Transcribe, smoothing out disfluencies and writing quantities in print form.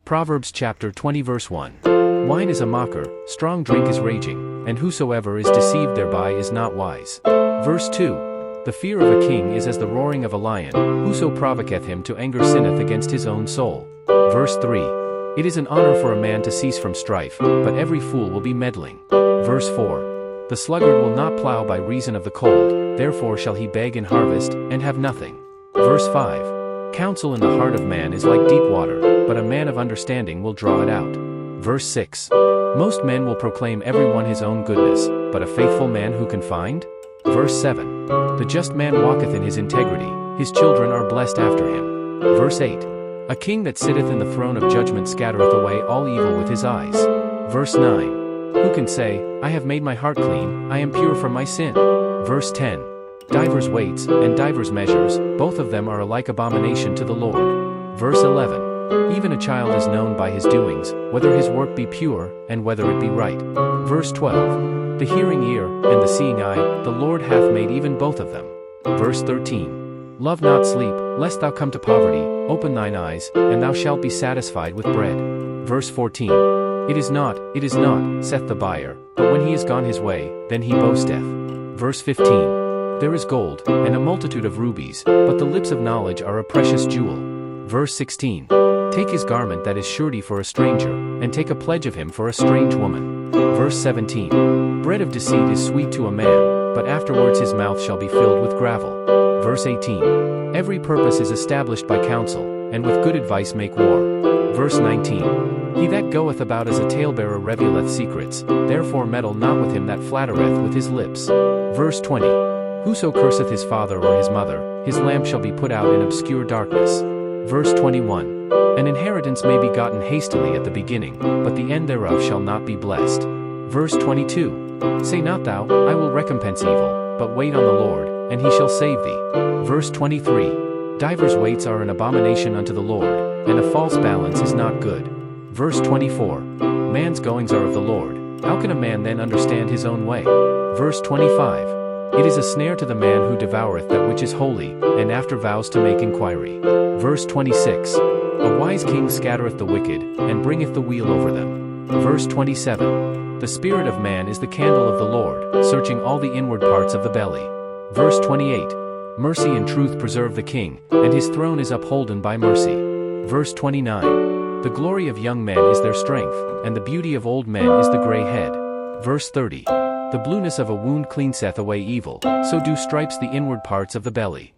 Proverbs chapter 20 verse 1. Wine is a mocker, strong drink is raging, and whosoever is deceived thereby is not wise. Verse 2. The fear of a king is as the roaring of a lion, whoso provoketh him to anger sinneth against his own soul. Verse 3. It is an honor for a man to cease from strife, but every fool will be meddling. Verse 4. The sluggard will not plow by reason of the cold, therefore shall he beg in harvest, and have nothing. Verse 5. Counsel in the heart of man is like deep water, but a man of understanding will draw it out. Verse 6. Most men will proclaim every one his own goodness, but a faithful man who can find? Verse 7. The just man walketh in his integrity, his children are blessed after him. Verse 8. A king that sitteth in the throne of judgment scattereth away all evil with his eyes. Verse 9. Who can say, I have made my heart clean, I am pure from my sin? Verse 10. Divers weights, and divers measures, both of them are alike abomination to the Lord. Verse 11. Even a child is known by his doings, whether his work be pure, and whether it be right. Verse 12. The hearing ear, and the seeing eye, the Lord hath made even both of them. Verse 13. Love not sleep, lest thou come to poverty, open thine eyes, and thou shalt be satisfied with bread. Verse 14. It is not, saith the buyer, but when he is gone his way, then he boasteth. Verse 15. There is gold, and a multitude of rubies, but the lips of knowledge are a precious jewel. Verse 16. Take his garment that is surety for a stranger, and take a pledge of him for a strange woman. Verse 17. Bread of deceit is sweet to a man, but afterwards his mouth shall be filled with gravel. Verse 18. Every purpose is established by counsel, and with good advice make war. Verse 19. He that goeth about as a talebearer revealeth secrets, therefore meddle not with him that flattereth with his lips. Verse 20. Whoso curseth his father or his mother, his lamp shall be put out in obscure darkness. Verse 21. An inheritance may be gotten hastily at the beginning, but the end thereof shall not be blessed. Verse 22. Say not thou, I will recompense evil, but wait on the Lord, and he shall save thee. Verse 23. Divers weights are an abomination unto the Lord, and a false balance is not good. Verse 24. Man's goings are of the Lord, how can a man then understand his own way? Verse 25. It is a snare to the man who devoureth that which is holy, and after vows to make inquiry. Verse 26. A wise king scattereth the wicked, and bringeth the weal over them. Verse 27. The spirit of man is the candle of the Lord, searching all the inward parts of the belly. Verse 28. Mercy and truth preserve the king, and his throne is upholden by mercy. Verse 29. The glory of young men is their strength, and the beauty of old men is the gray head. Verse 30. The blueness of a wound cleanseth away evil, so do stripes the inward parts of the belly.